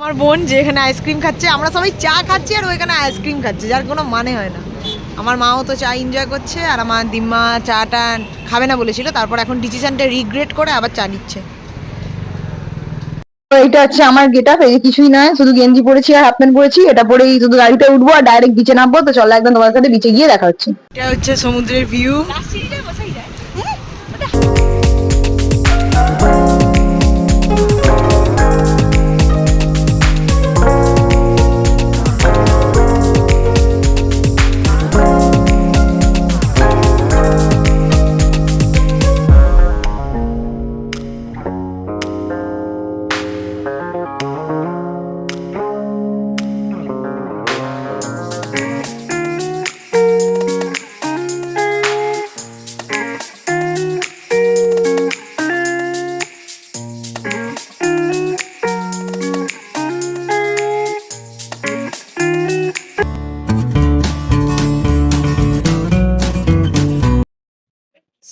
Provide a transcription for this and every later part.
আমার বোন যে এখানে আইসক্রিম খাচ্ছে, আমরা সবাই চা খাচ্ছি আর ও এখানে আইসক্রিম খাচ্ছে, যার কোনো মানে হয় না। আমার মাও তো চা এনজয় করছে আর আমার দিম্মা চাটা খাবে না বলেছিল, তারপর এখন ডিসিশনটা রিগ্রেট করে আবার চা নিচ্ছে। এটা হচ্ছে আমার গেটআপ, এই কিছুই নয়, শুধু গেঞ্জি পরেছি আর হাফ প্যান্ট পরেছি। এটা পরেই শুধু গাড়িতে উঠবো আর ডাইরেক্ট বিচে নামবো। তো চলো একদম তোমার সাথে বিচে গিয়ে দেখা হচ্ছে। এটা হচ্ছে সমুদ্রের view.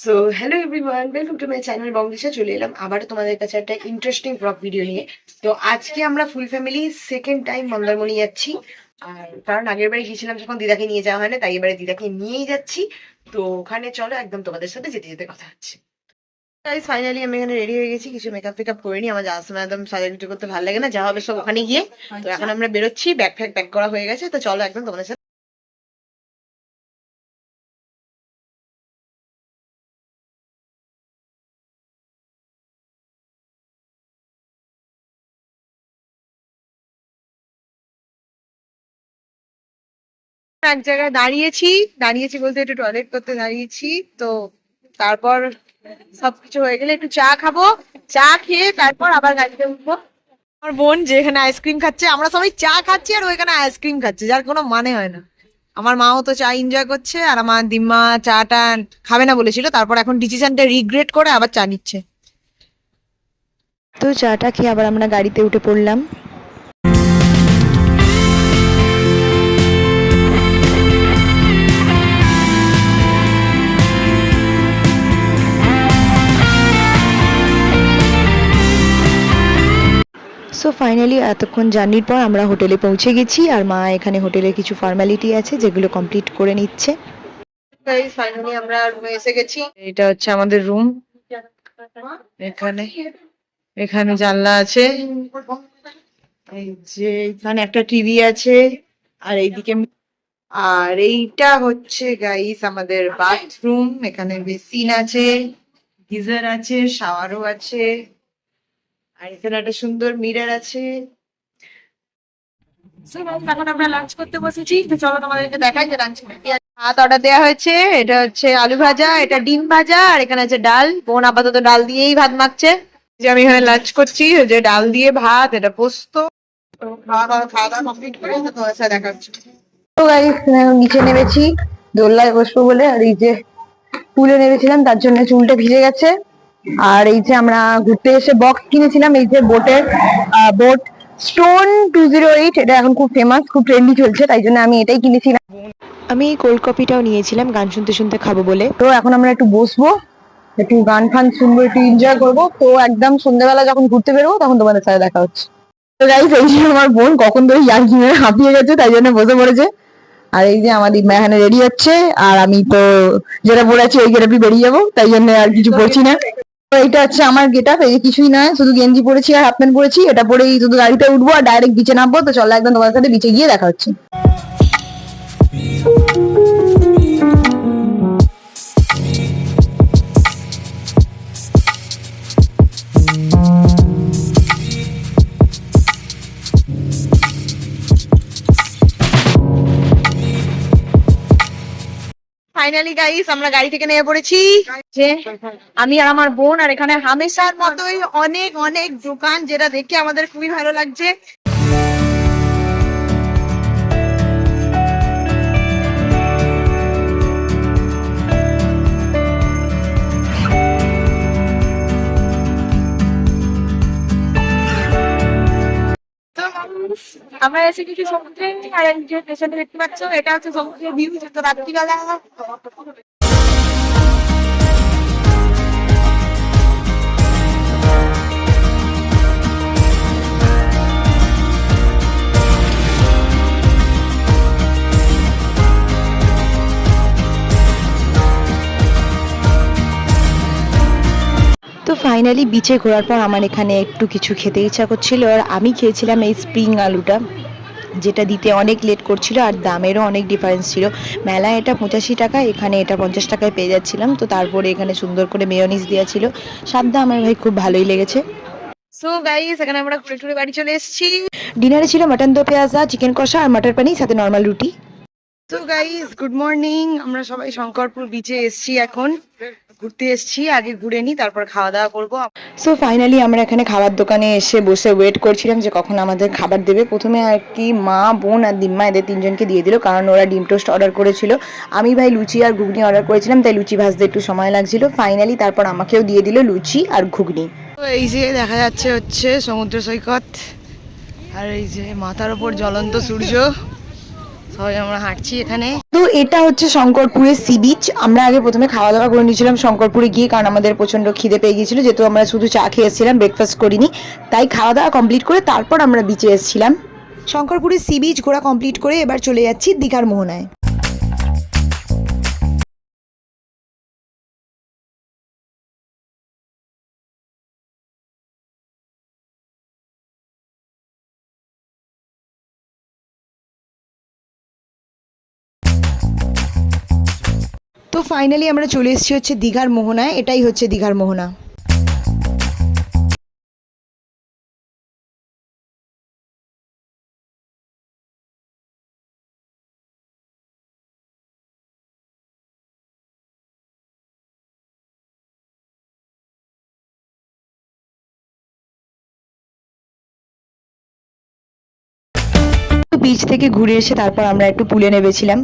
So hello everyone, welcome to my channel Bongdisha. চলে এলাম আবারও তোমাদের কাছে একটা ইন্টারেস্টিং ব্লগ ভিডিও নিয়ে। তো আজকে আমরা full family second time Mandarmani যাচ্ছি। আর কারণ আগের বারে গিয়েছিলাম যখন দিদাকে নিয়ে যাওয়া হয় না, তাই এবারে দিদাকে নিয়েই যাচ্ছি। তো ওখানে চলো একদম তোমাদের সাথে যেতে যেতে কথা হচ্ছে। গাইস ফাইনালি আমি এখানে রেডি হয়ে গেছি, কিছু মেকআপ টেকআপ করিনি, আমার যাওয়ার সময় একদম সাজাগুটি করতে ভালো লাগে না, যা হবে সব ওখানে গিয়ে। তো এখন আমরা বেরোচ্ছি, ব্যাগ ফ্যাগ প্যাক করা হয়ে গেছে, তো চলো একদম তোমাদের সাথে। এক জায়গায় দাঁড়িয়েছি, দাঁড়িয়েছি বলতে একটু টয়লেট করতে দাঁড়িয়েছি। তো তারপর সবকিছু হয়ে গেলে একটু চা খাবো, চা খেয়ে তারপর আবার গাড়িতে উঠবো। আমার বোন যে এখানে আইসক্রিম খাচ্ছে, আমরা সবাই চা খাচ্ছি আর ও এখানে আইসক্রিম খাচ্ছে, যার কোনো মানে হয় না। আমার মাও তো চা এনজয় করছে আর আমার দিম্মা চাটা খাবে না বলেছিল, তারপর এখন ডিসিশনটা রিগ্রেট করে আবার চা নিচ্ছে। তো চাটা খেয়ে আবার আমরা গাড়িতে উঠে পড়লাম। সো ফাইনালি এতক্ষণ জার্নির পর আমরা হোটেলে পৌঁছে গেছি, আর মা এখানে হোটেলের কিছু ফর্মালিটি আছে যেগুলো কমপ্লিট করে নিচ্ছে। ফাইনালি আমরা রুমে এসে গেছি, এটা হচ্ছে আমাদের রুম। এখানে এখানে জানলা আছে, এই যে এখানে একটা টিভি আছে, আর এইদিকে, আর এইটা হচ্ছে গাইস আমাদের বাথরুম। এখানে বেসিন আছে, গিজার আছে, শাওয়ারও আছে, আর এখানে একটা সুন্দর মিরর আছে। এখন আমরা লাঞ্চ করতে বসেছি, তো চলো তোমাদেরকে দেখাই যে লাঞ্চ ভাত অর্ডার দেওয়া হয়েছে। এটা হচ্ছে আলু ভাজা, এটা ডিম ভাজা, আর এখানে আছে ডাল। বোন আপাতত ডাল দিয়েই ভাত মাখছে। যে আমি এখানে লাঞ্চ করছি, যে ডাল দিয়ে ভাত, এটা পোস্ত। তো খাওয়া দাওয়া কমপ্লিট করে তোমার সাথে দেখা হচ্ছে। তো গাইস নিচে নেমেছি দোলনায় বসবো বলে, আর এই যে চুলে নেমেছিলাম তার জন্য চুলটা ভিজে গেছে। আর এই যে আমরা ঘুরতে এসে বক্স কিনেছিলাম, এই যে বোট স্টোন 208, এটা এখন খুব ফেমাস, খুব ট্রেন্ডি চলছে, তাই জন্য আমি এটাই কিনেছিলাম। আমি এই কোল্ড কফিটাও নিয়েছিলাম গান শুনতে শুনতে খাবো বলে। তো এখন আমরা একটু বসবো, একটু গান ফান শুনবো, একটু এনজয় করবো। তো একদম সন্ধ্যাবেলা যখন ঘুরতে বেরোবো তখন তোমাদের সাথে দেখা হচ্ছে। তো গাইস এই যে আমার বোন কখন ধরে ইয়ার্কি মেরে হাঁপিয়ে গেছে, তাই জন্য বসে পড়েছে। আর এই যে আমাদের মা এখানে রেডি হচ্ছে, আর আমি তো যেটা পড়েছি ওই গেটাপই বেরিয়ে যাবো, তাই জন্য আর কিছু পড়ছি না। তো এটা হচ্ছে আমার গেটআপ, এই কিছুই নয়, শুধু গেঞ্জি পরেছি আর হাফ প্যান্ট পরেছি। এটা পরেই শুধু গাড়িতে উঠবো আর ডাইরেক্ট বিচে নামবো। তো চলো একদম তোমার সাথে বিচে গিয়ে দেখা হচ্ছে। ফাইনালি গাইস আমরা গাড়ি থেকে নেমে পড়েছি, যে আমি আর আমার বোন। আর এখানে হামেশার মতোই অনেক অনেক দোকান, যেটা দেখে আমাদের খুবই ভালো লাগছে। আমরা এসে কিছু সমুদ্রে, আর যে পেছনে দেখতে পাচ্ছ এটা হচ্ছে সমুদ্রের ভিউ, যেটা রাত্রিবেলা। ফাইনালি বিচে ঘোরার পর আমার এখানে একটু কিছু খেতে ইচ্ছা করছিল, আর আমি খেয়েছিলাম এই স্প্রিং আলুটা, যেটা দিতে অনেক লেট করছিল আর দামেরও অনেক ডিফারেন্স ছিল। মেলায় এটা 85 টাকা, এখানে এটা 50 টাকায় পেয়ে যাচ্ছিলাম। তো তারপরে এখানে সুন্দর করে মেয়োনিজ দেওয়া ছিল, স্বাদটা আমার ভাই খুব ভালোই লেগেছে। সো গাইস, এখানে আমরা ঘুরে ঘুরে বাড়ি চলে এসেছি। ডিনারে ছিল মাটন দো পেঁয়াজা, চিকেন কষা আর মটর পানির সাথে নর্মাল রুটি। So guys, good morning. আমরা সবাই শঙ্করপুর বিচে এসেছি, এখন ঘুরতে এসেছি। আগে ঘুরে নি, তারপর খাওয়া দাওয়া করবো। সো ফাইনালি আমরা এখানে খাবার দোকানে এসে বসে ওয়েট করছিলাম যে কখন আমাদের খাবার দেবে। প্রথমে আর কি মা, বোন আর দিম্মা এদের তিনজনকে দিয়ে দিল, কারণ ওরা ডিম টোস্ট অর্ডার করেছিল। আমি ভাই লুচি আর ঘুগনি অর্ডার করেছিলাম, তাই লুচি ভাজতে একটু সময় লাগছিল। ফাইনালি তারপর আমাকেও দিয়ে দিল লুচি আর ঘুগনি। তো এই যে দেখা যাচ্ছে হচ্ছে সমুদ্র সৈকত, আর এই যে মাথার ওপর জ্বলন্ত সূর্য। সবাই আমরা হাঁটছি এখানে। তো এটা হচ্ছে শঙ্করপুরের সি বিচ। আমরা আগে প্রথমে খাওয়া দাওয়া করে নিয়েছিলাম শঙ্করপুরে গিয়ে, কারণ আমাদের প্রচন্ড খিদে পেয়ে গিয়েছিল, যেহেতু আমরা শুধু চা খেয়েছিলাম, ব্রেকফাস্ট করিনি। তাই খাওয়া দাওয়া কমপ্লিট করে তারপর আমরা বিচে এসেছিলাম। শঙ্করপুরের সি বিচ ঘোরা কমপ্লিট করে এবার চলে যাচ্ছি দীঘার মোহনায়। তো ফাইনালি আমরা চলে এসেছি হচ্ছে দীঘার মোহনায়। এটাই হচ্ছে দীঘার মোহনা। বিচ থেকে ঘুরে এসে তারপর আমরা একটু পুলে নেমেছিলাম।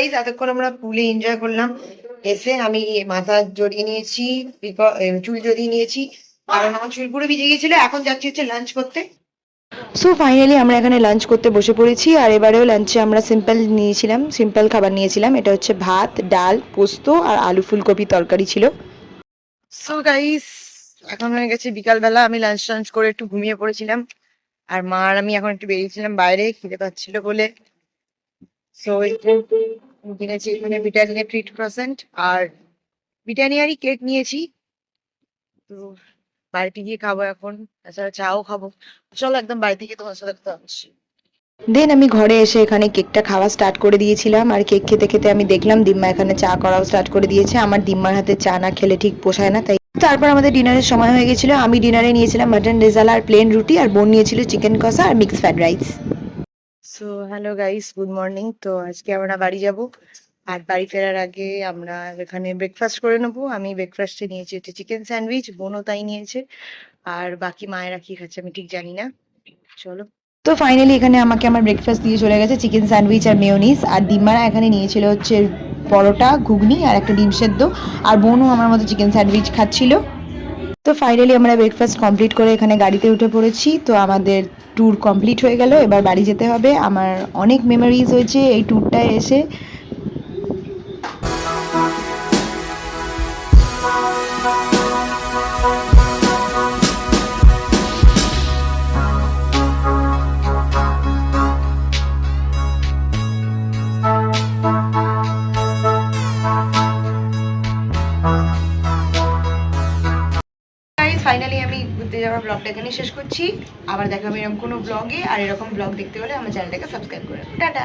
গাইস এতক্ষণ আমরা পুলে এনজয় করলাম। এসে আমি মাথা জড়িয়ে নিয়েছি, চুল জড়িয়ে নিয়েছি, কারণ আমার চুল পুরো ভিজে গিয়েছিল। এখন যাচ্ছি হচ্ছে লাঞ্চ করতে। সো ফাইনালি আমরা এখানে লাঞ্চ করতে বসে পড়েছি। আর এবারেও লাঞ্চে আমরা সিম্পল খাবার নিয়েছিলাম। এটা হচ্ছে ভাত, ডাল, পোস্ত আর আলু ফুলকপি তরকারি ছিল। সো গাইস এখন হয়ে গেছে বিকালবেলা। আমি লাঞ্চ করে একটু ঘুমিয়ে পড়েছিলাম। আর মা আর আমি এখন একটু বেরিয়েছিলাম বাইরে, খিদে পাচ্ছিল বলে। সো কিনেছি এখানে ব্রিটানিয়া ট্রিট ক্রসেন্ট আর ব্রিটানিয়ারই কেক নিয়েছি। তো বাড়িতে গিয়ে খাবো এখন, তাছাড়া চাও খাবো। চলো একদম বাড়িতে গিয়ে তোমার সাথে কথা হচ্ছে। দেন আমি ঘরে এসে এখানে কেকটা খাওয়া স্টার্ট করে দিয়েছিলাম। আর কেক খেতে খেতে আমি দেখলাম দিম্মা এখানে চা করাও স্টার্ট করে দিয়েছে। আমার দিম্মার হাতে চা না খেলে ঠিক পোষায় না, তাই তারপর আমাদের ডিনারের সময় হয়ে গেছিল। আমি ডিনারে নিয়েছিলাম মাটন রেজালা আর প্লেন রুটি, আর বোন নিয়েছিল চিকেন কষা আর mix fried rice. So hello guys, good morning. তো আজকে আমরা বাড়ি যাব। আর বাড়ি ফেরার আগে আমরা এখানে ব্রেকফাস্ট করে নেবো। আমি ব্রেকফাস্টে নিয়েছি হচ্ছে চিকেন স্যান্ডউইচ, বোনও তাই নিয়েছে। আর বাকি মায়েরা কি খাচ্ছে আমি ঠিক জানি না। চলো। তো ফাইনালি এখানে আমাকে আমার ব্রেকফাস্ট দিয়ে চলে গেছে চিকেন স্যান্ডউইচ আর মেয়োনিজ। আর ডিম্মারা এখানে নিয়েছিল হচ্ছে পরোটা, ঘুগনি আর একটা ডিম সেদ্ধ। আর বোনও আমার মতো চিকেন স্যান্ডউইচ খাচ্ছিল। তো ফাইনালি আমরা ব্রেকফাস্ট কমপ্লিট করে এখানে গাড়িতে উঠে পড়েছি। তো আমাদের ট্যুর কমপ্লিট হয়ে গেল, এবার বাড়ি যেতে হবে। আমার অনেক মেমোরিজ হয়েছে এই ট্যুরটায় এসে। ফাইনালি আমি ঘুরতে যাওয়ার ব্লগটা এখানেই শেষ করছি। আবার দেখাবো এরকম কোনো ব্লগে। আর এরকম ব্লগ দেখতে হলে আমার চ্যানেলটাকে সাবস্ক্রাইব করে রাখো। টাটা।